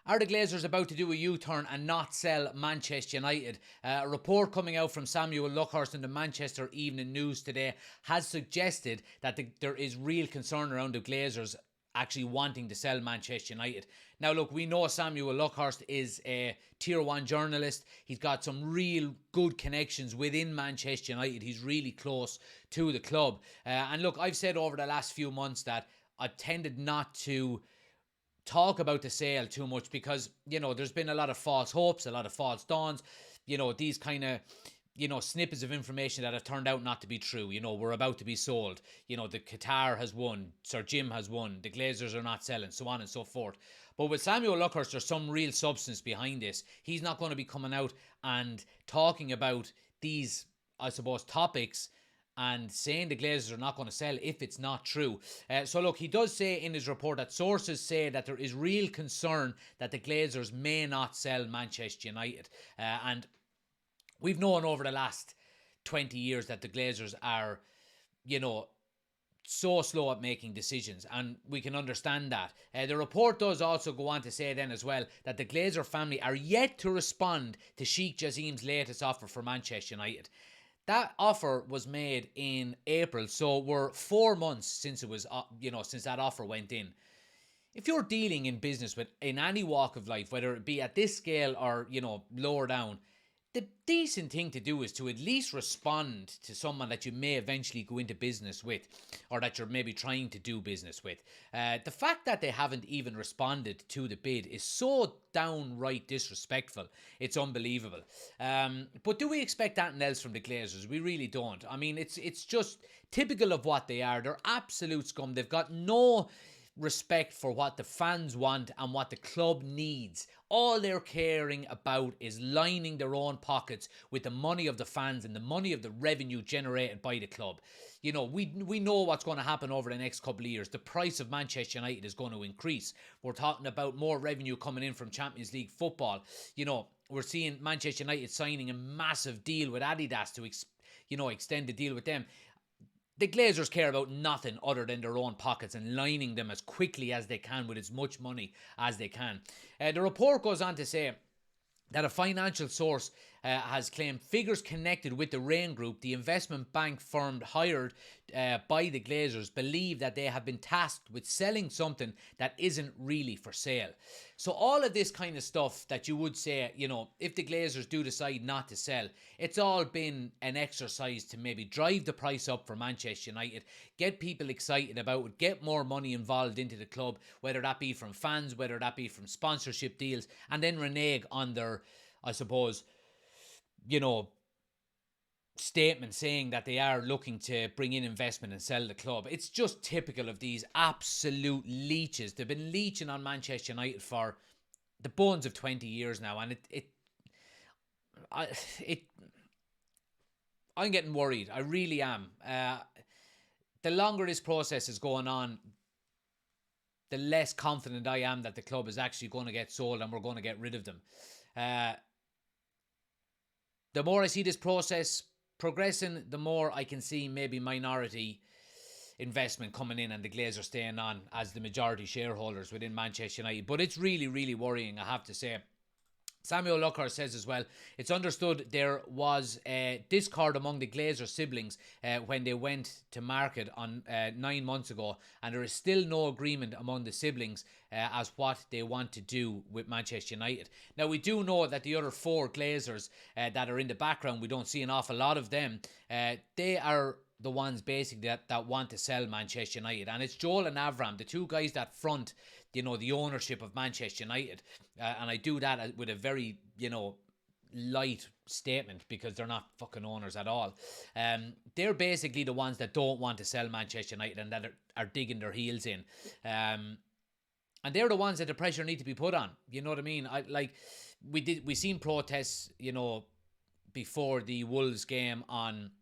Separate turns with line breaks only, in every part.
Are the Glazers about to do a U-turn and not sell Manchester United? A report coming out from Samuel Luckhurst in the Manchester Evening News today has suggested that there is real concern around the Glazers actually wanting to sell Manchester United. Now, look, we know Samuel Luckhurst is a Tier 1 journalist. He's got some real good connections within Manchester United. He's really close to the club. And look, I've said over the last few months that I tended not to talk about the sale too much because, there's been a lot of false hopes, a lot of false dawns, these kind of, snippets of information that have turned out not to be true. We're about to be sold. The Qatar has won. Sir Jim has won. The Glazers are not selling, so on and so forth. But with Samuel Luckhurst, there's some real substance behind this. He's not going to be coming out and talking about these, I suppose, topics and saying the Glazers are not going to sell if it's not true. So look, he does say in his report that sources say that there is real concern that the Glazers may not sell Manchester United. And we've known over the last 20 years that the Glazers are, so slow at making decisions, and we can understand that. The report does also go on to say then as well that the Glazer family are yet to respond to Sheikh Jassim's latest offer for Manchester United. That offer was made in April, so we're 4 months since it was, since that offer went in. If you're dealing in business in any walk of life, whether it be at this scale or, lower down, the decent thing to do is to at least respond to someone that you may eventually go into business with, or that you're maybe trying to do business with. The fact that they haven't even responded to the bid is so downright disrespectful. It's unbelievable. But do we expect anything else from the Glazers? We really don't. I mean, it's just typical of what they are. They're absolute scum. They've got no respect for what the fans want and what the club needs. All they're caring about is lining their own pockets with the money of the fans and the money of the revenue generated by the club. We know what's going to happen over the next couple of years. The price of Manchester United is going to increase. We're talking about more revenue coming in from Champions League football. We're seeing Manchester United signing a massive deal with Adidas to extend the deal with them. The Glazers care about nothing other than their own pockets and lining them as quickly as they can with as much money as they can. The report goes on to say that a financial source has claimed figures connected with the Rain Group, the investment bank firm hired by the Glazers, believe that they have been tasked with selling something that isn't really for sale. So all of this kind of stuff that you would say, if the Glazers do decide not to sell, it's all been an exercise to maybe drive the price up for Manchester United, get people excited about it, get more money involved into the club, whether that be from fans, whether that be from sponsorship deals, and then renege on their, I suppose, statement saying that they are looking to bring in investment and sell the club. It's just typical of these absolute leeches. They've been leeching on Manchester United for the bones of 20 years now, and I'm getting worried. I really am. The longer this process is going on, the less confident I am that the club is actually going to get sold and we're going to get rid of them. The more I see this process progressing, the more I can see maybe minority investment coming in and the Glazers staying on as the majority shareholders within Manchester United. But it's really, really worrying, I have to say. Samuel Luckhurst says as well, it's understood there was a discord among the Glazer siblings when they went to market on 9 months ago, and there is still no agreement among the siblings as what they want to do with Manchester United. Now, we do know that the other 4 Glazers that are in the background, we don't see an awful lot of them. They are the ones basically that want to sell Manchester United, and it's Joel and Avram, the 2 guys that front the ownership of Manchester United, and I do that with a very light statement because they're not fucking owners at all. They're basically the ones that don't want to sell Manchester United and that are digging their heels in, and they're the ones that the pressure need to be put on. You know what I mean? We seen protests before the Wolves game on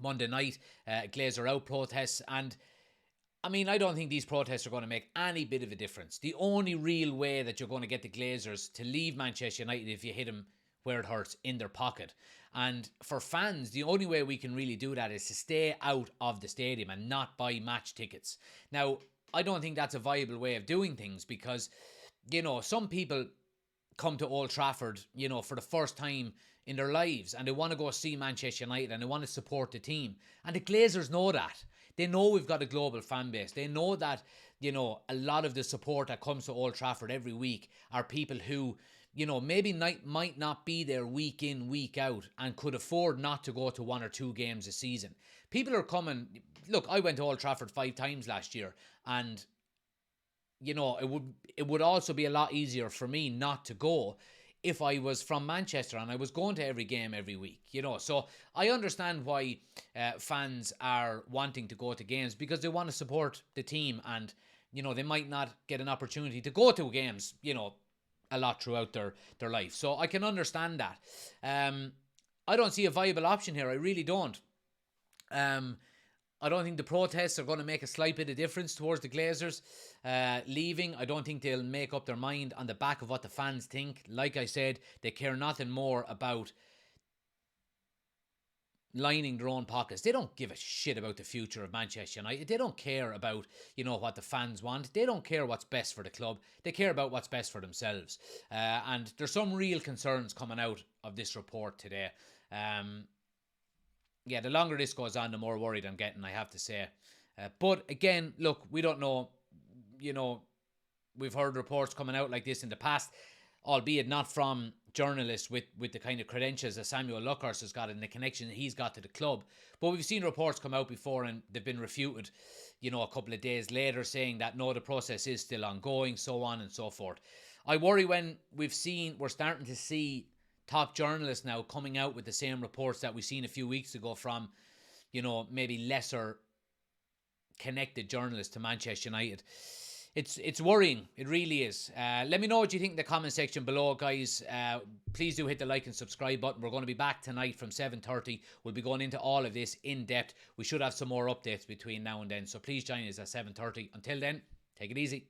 Monday night, Glazer out protests, and I mean, I don't think these protests are going to make any bit of a difference. The only real way that you're going to get the Glazers to leave Manchester United if you hit them where it hurts, in their pocket. And for fans, the only way we can really do that is to stay out of the stadium and not buy match tickets. Now, I don't think that's a viable way of doing things because some people come to Old Trafford, for the first time in their lives, and they want to go see Manchester United and they want to support the team. And the Glazers know that. They know we've got a global fan base. They know that, a lot of the support that comes to Old Trafford every week are people who, maybe might not be there week in, week out and could afford not to go to 1 or 2 games a season. People are coming. Look, I went to Old Trafford 5 times last year, and it would also be a lot easier for me not to go if I was from Manchester and I was going to every game every week, So I understand why fans are wanting to go to games, because they want to support the team, and they might not get an opportunity to go to games, a lot throughout their life. So I can understand that. I don't see a viable option here. I really don't. I don't think the protests are going to make a slight bit of difference towards the Glazers leaving. I don't think they'll make up their mind on the back of what the fans think. Like I said, they care nothing more about lining their own pockets. They don't give a shit about the future of Manchester United. They don't care about, what the fans want. They don't care what's best for the club. They care about what's best for themselves. And there's some real concerns coming out of this report today. The longer this goes on, the more worried I'm getting, I have to say. But again, look, we don't know. We've heard reports coming out like this in the past, albeit not from journalists with the kind of credentials that Samuel Luckhurst has got and the connection he's got to the club. But we've seen reports come out before and they've been refuted, a couple of days later, saying that no, the process is still ongoing, so on and so forth. I worry when we're starting to see top journalists now coming out with the same reports that we've seen a few weeks ago from, maybe lesser connected journalists to Manchester United. It's worrying. It really is. Let me know what you think in the comment section below, guys. Please do hit the like and subscribe button. We're going to be back tonight from 7:30. We'll be going into all of this in depth. We should have some more updates between now and then. So please join us at 7:30. Until then, take it easy.